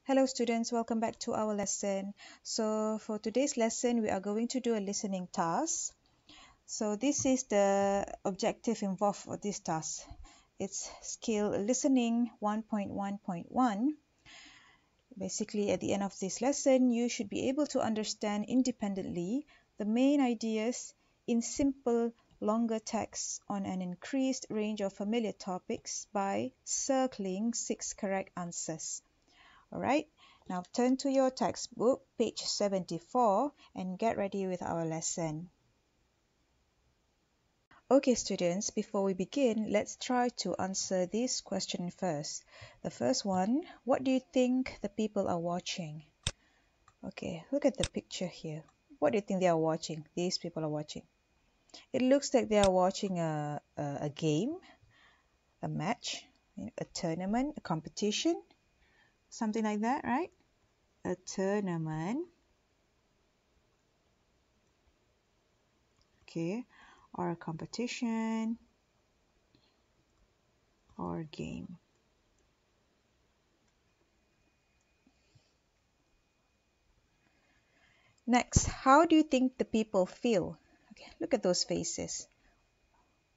Hello students, welcome back to our lesson. So for today's lesson, we are going to do a listening task. So this is the objective involved for this task. It's skill listening 1.1.1. Basically, at the end of this lesson, you should be able to understand independently the main ideas in simple, longer texts on an increased range of familiar topics by circling 6 correct answers. Alright, now turn to your textbook, page 74, and get ready with our lesson. Okay, students, before we begin, let's try to answer this question first. The first one, what do you think the people are watching? Okay, look at the picture here. What do you think they are watching? These people are watching. It looks like they are watching a game, a match, a tournament, a competition, something like that, right? A tournament. Okay, or a competition or game. Next, how do you think the people feel? Okay, look at those faces.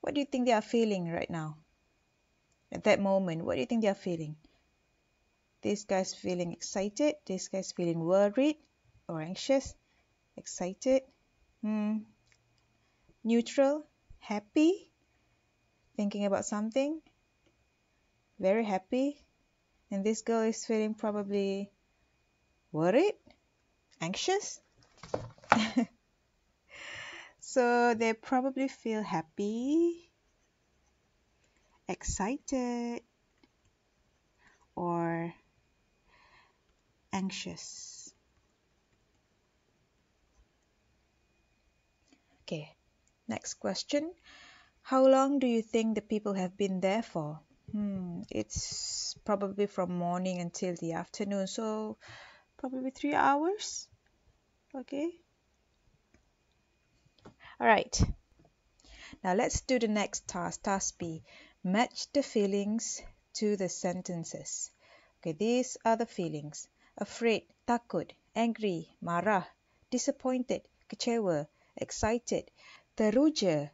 What do you think they are feeling right now? At that moment, what do you think they are feeling? This guy's feeling excited, this guy's feeling worried or anxious, excited, neutral, happy, thinking about something, very happy, and this girl is feeling probably worried, anxious. So they probably feel happy, excited, or anxious. Okay, next question. How long do you think the people have been there for? It's probably from morning until the afternoon, so probably 3 hours. Okay. All right. Now let's do the next task. Task B. Match the feelings to the sentences. Okay, these are the feelings. Afraid, takut, angry, marah, disappointed, kecewa, excited, teruja,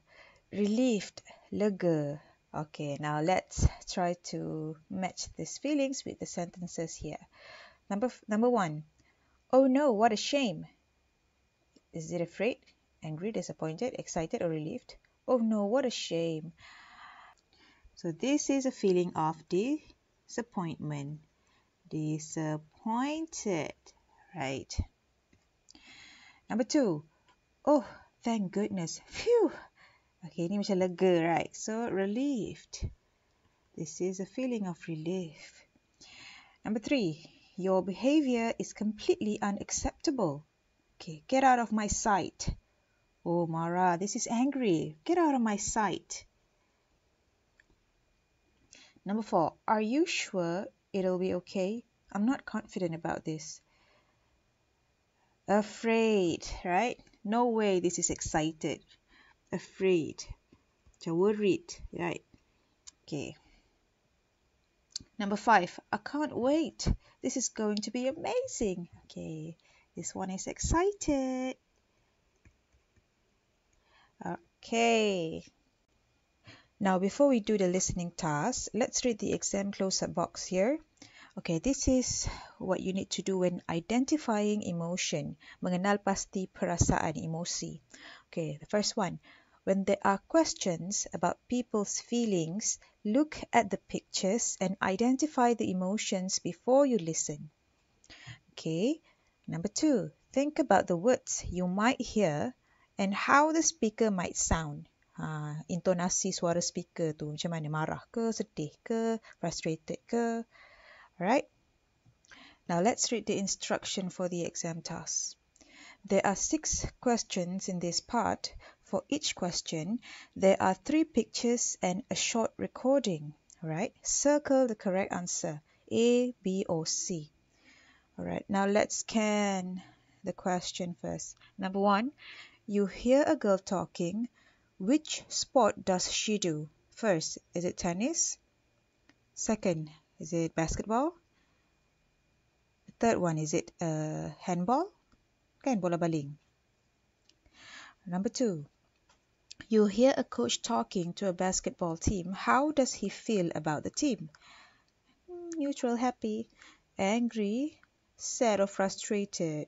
relieved, lega. Okay, now let's try to match these feelings with the sentences here. Number one. Oh no, what a shame. Is it afraid, angry, disappointed, excited, or relieved? Oh no, what a shame. So this is a feeling of disappointment. Disappointed, right? Number two. Oh, thank goodness. Phew. Okay, ini macam lega, right? So relieved. This is a feeling of relief. Number three. Your behavior is completely unacceptable. Okay, get out of my sight. Oh, Mara, this is angry. Get out of my sight. Number four. Are you sure it'll be okay? I'm not confident about this. Afraid, right? No way this is excited. Afraid. Worried, right? Okay. Number five. I can't wait. This is going to be amazing. Okay. This one is excited. Okay. Now, before we do the listening task, let's read the exam close-up box here. Okay, this is what you need to do when identifying emotion. Mengenal pasti perasaan emosi. Okay, the first one. When there are questions about people's feelings, look at the pictures and identify the emotions before you listen. Okay, number two. Think about the words you might hear and how the speaker might sound. Intonasi suara speaker tu macam mana, marah ke, sedih ke, frustrated ke. Alright. Now let's read the instruction for the exam task. There are 6 questions in this part. For each question, there are 3 pictures and a short recording. Alright. Circle the correct answer, A, B, or C. Alright. Now let's scan the question first. Number 1, you hear a girl talking. Which sport does she do? First, is it tennis? Second, is it basketball? Third one, is it handball? Kan bola baling. Number 2. You hear a coach talking to a basketball team. How does he feel about the team? Neutral, happy, angry, sad or frustrated.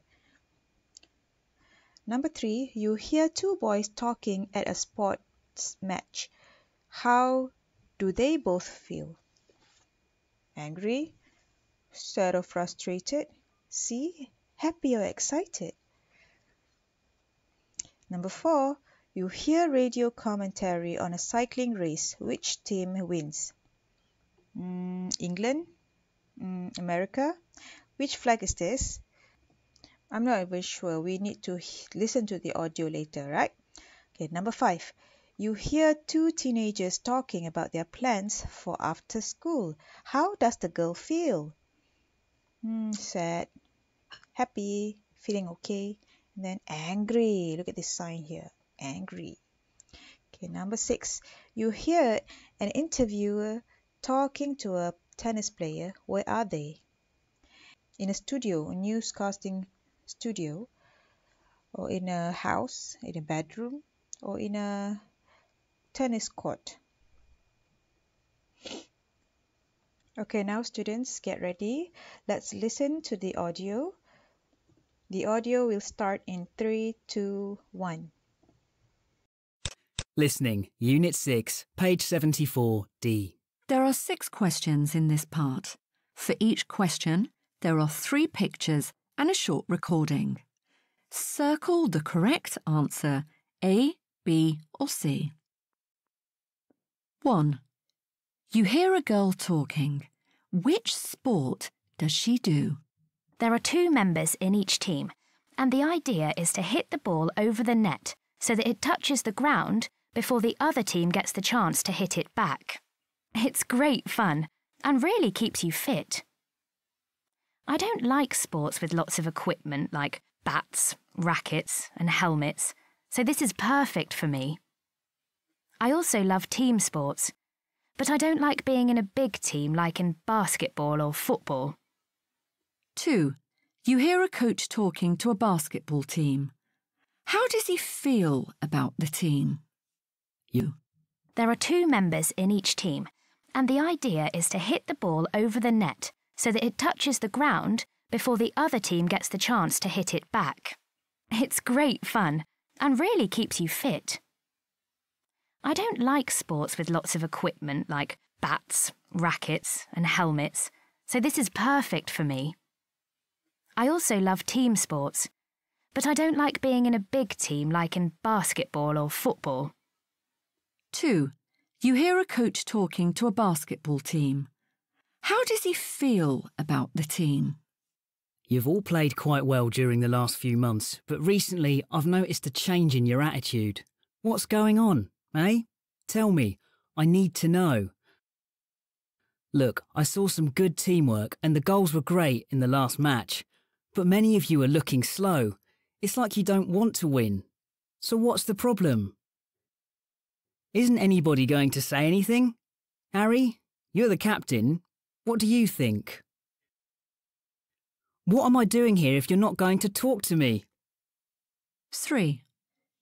Number 3. You hear 2 boys talking at a sports match. How do they both feel? Angry, sad or frustrated? C. Happy or excited? Number 4. You hear radio commentary on a cycling race. Which team wins? England? America? Which flag is this? I'm not even sure. We need to listen to the audio later, right? Okay, number 5. You hear 2 teenagers talking about their plans for after school. How does the girl feel? Sad, happy, feeling okay, and then angry. Look at this sign here, angry. Okay, number 6. You hear an interviewer talking to a tennis player. Where are they? In a studio, a newscasting studio, or in a house, in a bedroom, or in a tennis court. Okay, now students, get ready. Let's listen to the audio. The audio will start in 3, 2, 1. Listening, Unit 6, page 74D. There are 6 questions in this part. For each question, there are 3 pictures and a short recording. Circle the correct answer, A, B or C. 1. You hear a girl talking. Which sport does she do? There are 2 members in each team, and the idea is to hit the ball over the net so that it touches the ground before the other team gets the chance to hit it back. It's great fun and really keeps you fit. I don't like sports with lots of equipment like bats, rackets and helmets, so this is perfect for me. I also love team sports, but I don't like being in a big team like in basketball or football. 2. You hear a coach talking to a basketball team. How does he feel about the team? You. There are 2 members in each team, and the idea is to hit the ball over the net so that it touches the ground before the other team gets the chance to hit it back. It's great fun and really keeps you fit. I don't like sports with lots of equipment like bats, rackets and helmets, so this is perfect for me. I also love team sports, but I don't like being in a big team like in basketball or football. 2. You hear a coach talking to a basketball team. How does he feel about the team? You've all played quite well during the last few months, but recently I've noticed a change in your attitude. What's going on, eh? Tell me, I need to know. Look, I saw some good teamwork and the goals were great in the last match, but many of you are looking slow. It's like you don't want to win. So what's the problem? Isn't anybody going to say anything? Harry, you're the captain. What do you think? What am I doing here if you're not going to talk to me? 3.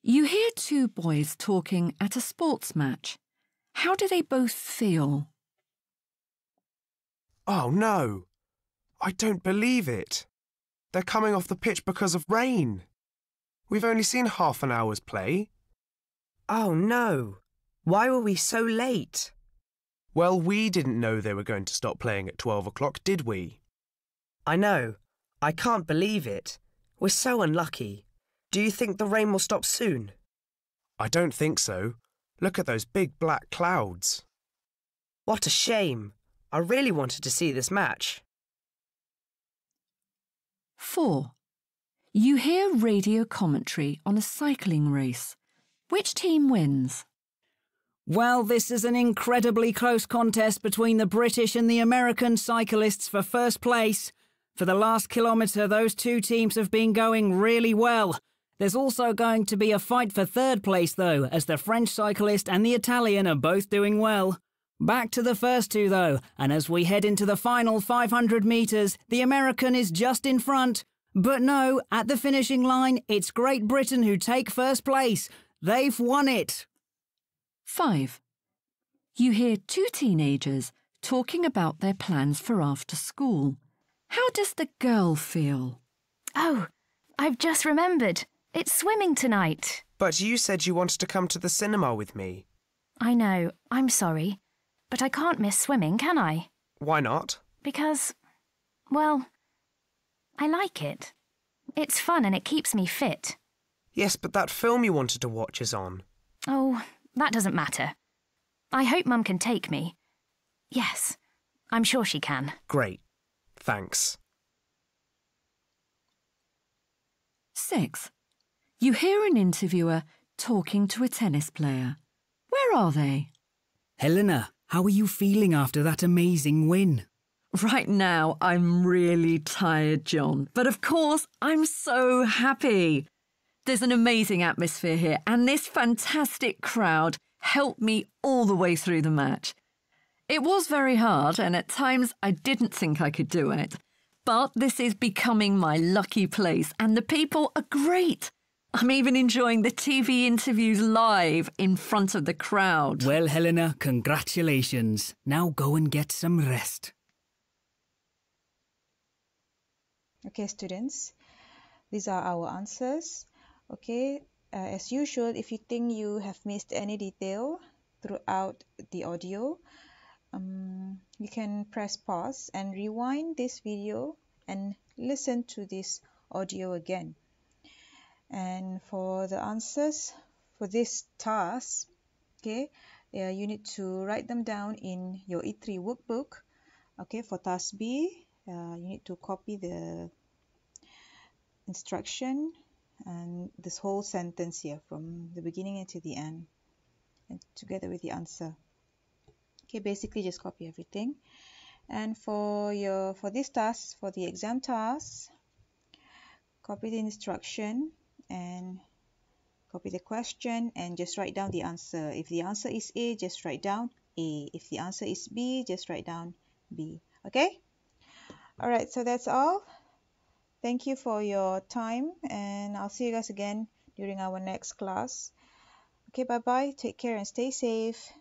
You hear 2 boys talking at a sports match. How do they both feel? Oh no! I don't believe it. They're coming off the pitch because of rain. We've only seen half an hour's play. Oh no! Why were we so late? Well, we didn't know they were going to stop playing at 12 o'clock, did we? I know. I can't believe it. We're so unlucky. Do you think the rain will stop soon? I don't think so. Look at those big black clouds. What a shame. I really wanted to see this match. 4. You hear radio commentary on a cycling race. Which team wins? Well, this is an incredibly close contest between the British and the American cyclists for first place. For the last kilometre, those 2 teams have been going really well. There's also going to be a fight for third place, though, as the French cyclist and the Italian are both doing well. Back to the first two, though, and as we head into the final 500 metres, the American is just in front. But no, at the finishing line, it's Great Britain who take first place. They've won it. 5. You hear two teenagers talking about their plans for after school. How does the girl feel? Oh, I've just remembered. It's swimming tonight. But you said you wanted to come to the cinema with me. I know, I'm sorry. But I can't miss swimming, can I? Why not? Because, well, I like it. It's fun and it keeps me fit. Yes, but that film you wanted to watch is on. Oh, that doesn't matter. I hope Mum can take me. Yes, I'm sure she can. Great. Thanks. 6. You hear an interviewer talking to a tennis player. Where are they? Helena, how are you feeling after that amazing win? Right now, I'm really tired, John. But of course, I'm so happy. There's an amazing atmosphere here, and this fantastic crowd helped me all the way through the match. It was very hard, and at times I didn't think I could do it. But this is becoming my lucky place, and the people are great. I'm even enjoying the TV interviews live in front of the crowd. Well, Helena, congratulations. Now go and get some rest. Okay, students, these are our answers. Okay, as usual, if you think you have missed any detail throughout the audio, you can press pause and rewind this video and listen to this audio again. And for the answers for this task, okay, you need to write them down in your E3 workbook. Okay, for task B, you need to copy the instruction and this whole sentence here from the beginning until the end, and together with the answer. Okay, basically just copy everything. And for this task, for the exam task, copy the instruction and copy the question and just write down the answer. If the answer is A, just write down A. If the answer is B, just write down B. Okay? Alright, so that's all. Thank you for your time, and I'll see you guys again during our next class. Okay, bye-bye. Take care and stay safe.